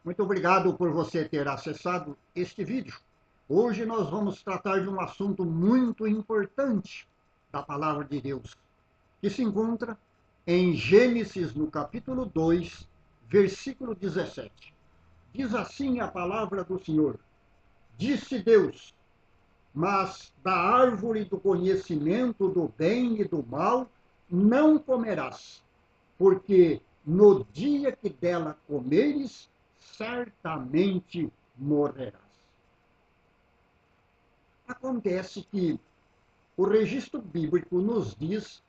Muito obrigado por você ter acessado este vídeo. Hoje nós vamos tratar de um assunto muito importante da palavra de Deus, que se encontra em Gênesis, no capítulo 2, versículo 17. Diz assim a palavra do Senhor: Disse Deus, mas da árvore do conhecimento do bem e do mal não comerás, porque no dia que dela comeres, certamente morrerás. Acontece que o registro bíblico nos diz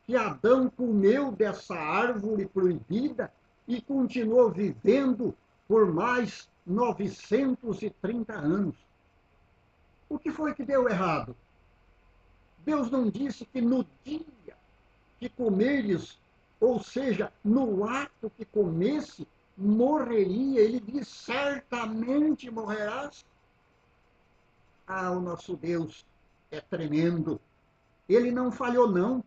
que Adão comeu dessa árvore proibida e continuou vivendo por mais 930 anos. O que foi que deu errado? Deus não disse que no dia que comeres, ou seja, no ato que comesse, morreria. Ele diz: certamente morrerás. Ah, o nosso Deus é tremendo. Ele não falhou, não.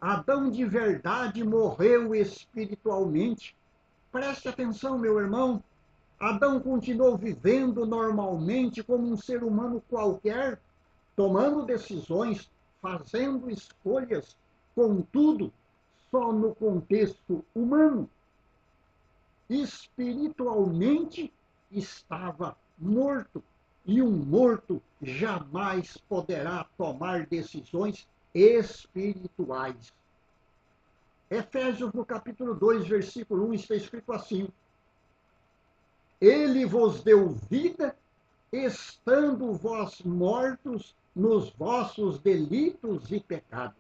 Adão de verdade morreu espiritualmente. Preste atenção, meu irmão. Adão continuou vivendo normalmente como um ser humano qualquer, tomando decisões, fazendo escolhas, contudo, só no contexto humano. Espiritualmente estava morto, e um morto jamais poderá tomar decisões espirituais. Efésios, no capítulo 2, versículo 1, está escrito assim: Ele vos deu vida, estando vós mortos nos vossos delitos e pecados.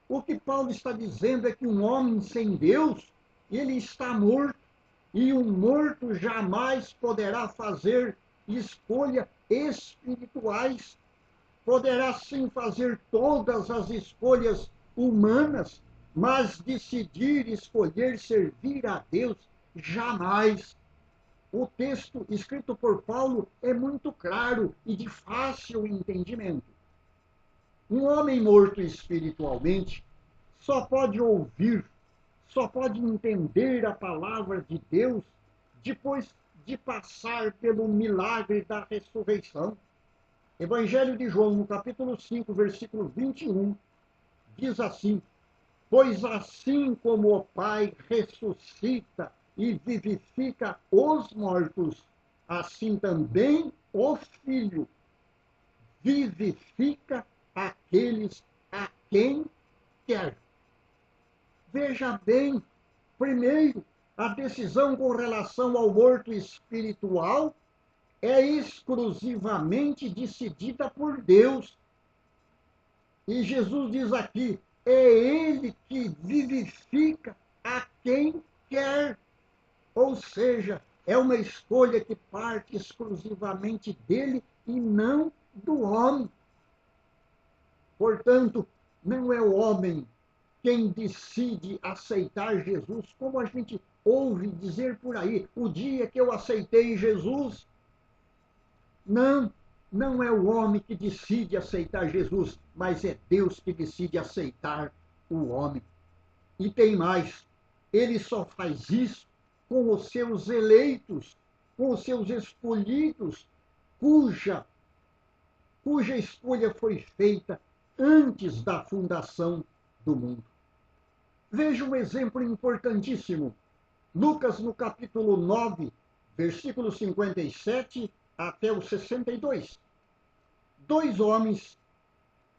O que Paulo está dizendo é que um homem sem Deus, ele está morto, e um morto jamais poderá fazer escolhas espirituais. Poderá sim fazer todas as escolhas humanas, mas decidir escolher servir a Deus, jamais. O texto escrito por Paulo é muito claro e de fácil entendimento. Um homem morto espiritualmente só pode ouvir, só pode entender a palavra de Deus depois de passar pelo milagre da ressurreição. Evangelho de João, no capítulo 5, versículo 21, diz assim: Pois assim como o Pai ressuscita e vivifica os mortos, assim também o Filho vivifica aqueles a quem quer. Veja bem, primeiro, a decisão com relação ao morto espiritual é exclusivamente decidida por Deus. E Jesus diz aqui: é Ele que vivifica a quem quer. Ou seja, é uma escolha que parte exclusivamente dele e não do homem. Portanto, não é o homem quem decide aceitar Jesus, como a gente ouve dizer por aí: o dia que eu aceitei Jesus. Não, não é o homem que decide aceitar Jesus, mas é Deus que decide aceitar o homem. E tem mais, ele só faz isso com os seus eleitos, com os seus escolhidos, cuja, cuja escolha foi feita antes da fundação do mundo. Veja um exemplo importantíssimo. Lucas, no capítulo 9, versículo 57 até o 62. Dois homens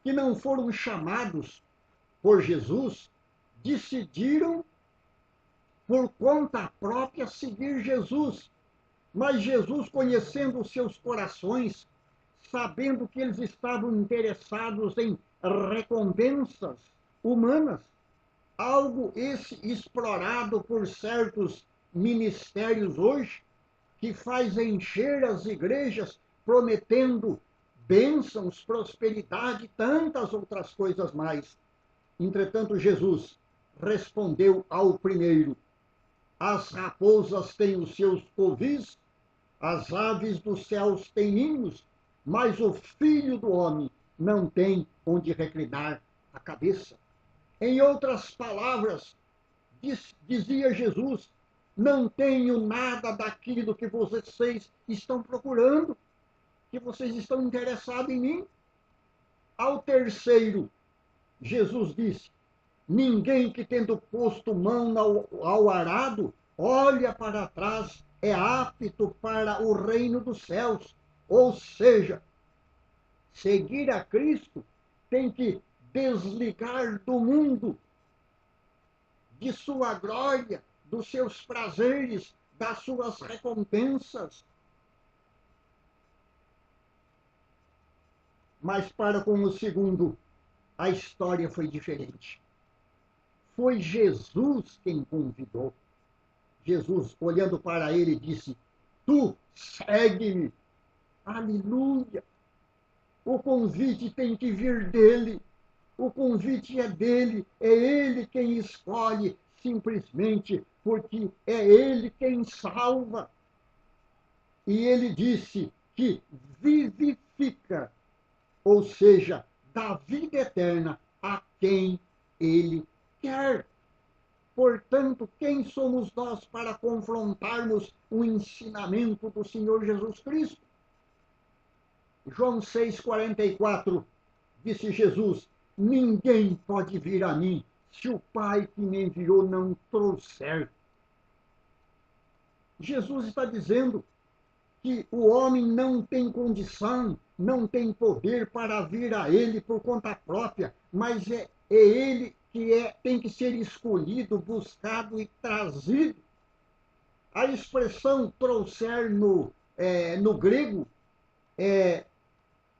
que não foram chamados por Jesus decidiram por conta própria seguir Jesus. Mas Jesus, conhecendo os seus corações, sabendo que eles estavam interessados em recompensas humanas, algo esse explorado por certos ministérios hoje, que faz encher as igrejas prometendo bênçãos, prosperidade e tantas outras coisas mais. Entretanto, Jesus respondeu ao primeiro: As raposas têm os seus covis, as aves dos céus têm ninhos, mas o filho do homem não tem onde reclinar a cabeça. Em outras palavras, dizia Jesus: não tenho nada daquilo que vocês estão procurando, que vocês estão interessados em mim. Ao terceiro, Jesus disse: ninguém que tendo posto mão ao arado, olha para trás, é apto para o reino dos céus. Ou seja, seguir a Cristo tem que desligar do mundo, de sua glória, dos seus prazeres, das suas recompensas. Mas para com o segundo, a história foi diferente. Foi Jesus quem convidou. Jesus, olhando para ele, disse: tu segue-me. Aleluia! O convite tem que vir dele. O convite é dele. É ele quem escolhe, simplesmente porque é ele quem salva. E ele disse que vivifica, ou seja, dá vida eterna a quem ele quer. Portanto, quem somos nós para confrontarmos o ensinamento do Senhor Jesus Cristo? João 6,44, disse Jesus: ninguém pode vir a mim se o Pai que me enviou não trouxer. Jesus está dizendo que o homem não tem condição, não tem poder para vir a ele por conta própria, mas é ele que tem que ser escolhido, buscado e trazido. A expressão trouxer no grego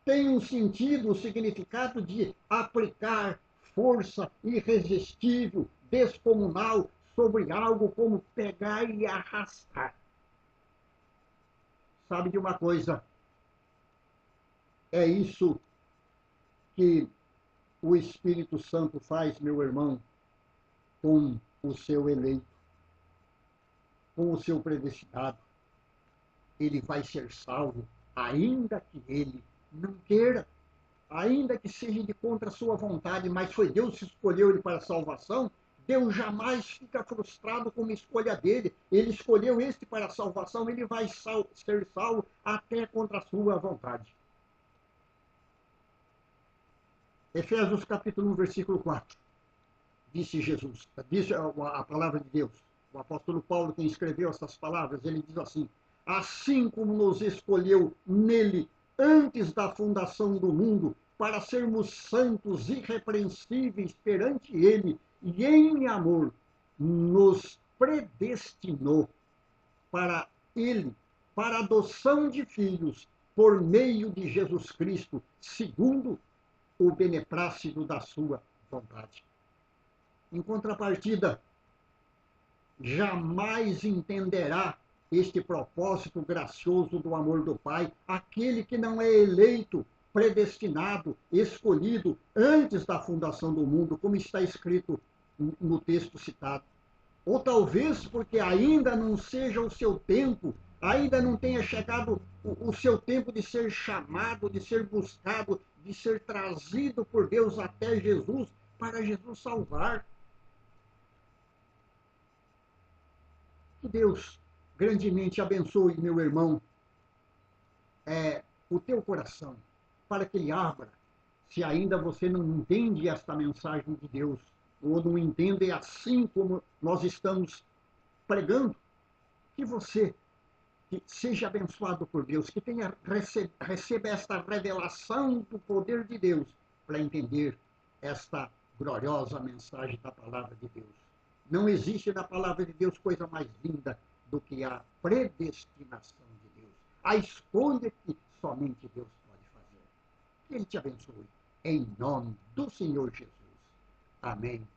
tem um sentido, um significado de aplicar força irresistível, descomunal sobre algo, como pegar e arrastar. Sabe de uma coisa? É isso que o Espírito Santo faz, meu irmão, com o seu eleito, com o seu predestinado. Ele vai ser salvo, ainda que ele não queira, ainda que seja de contra a sua vontade, mas foi Deus que escolheu ele para a salvação. Deus jamais fica frustrado com uma escolha dele. Ele escolheu este para a salvação, ele vai ser salvo até contra a sua vontade. Efésios capítulo 1, versículo 4. Disse Jesus, disse a palavra de Deus. O apóstolo Paulo, quem escreveu essas palavras, ele diz assim: assim como nos escolheu nele antes da fundação do mundo, para sermos santos e irrepreensíveis perante ele, e em amor nos predestinou para ele, para a adoção de filhos, por meio de Jesus Cristo, segundo o beneplácito da sua vontade. Em contrapartida, jamais entenderá este propósito gracioso do amor do Pai aquele que não é eleito, predestinado, escolhido antes da fundação do mundo, como está escrito no texto citado. Ou talvez porque ainda não seja o seu tempo, ainda não tenha chegado o seu tempo de ser chamado, de ser buscado, de ser trazido por Deus até Jesus, para Jesus salvar. Que Deus grandemente abençoe, meu irmão, o teu coração, para que ele abra, se ainda você não entende esta mensagem de Deus, ou não entende assim como nós estamos pregando, que você seja abençoado por Deus, que receba esta revelação do poder de Deus para entender esta gloriosa mensagem da palavra de Deus. Não existe na palavra de Deus coisa mais linda do que a predestinação de Deus, a escolha que somente Deus pode fazer. Que Ele te abençoe, em nome do Senhor Jesus. Amém.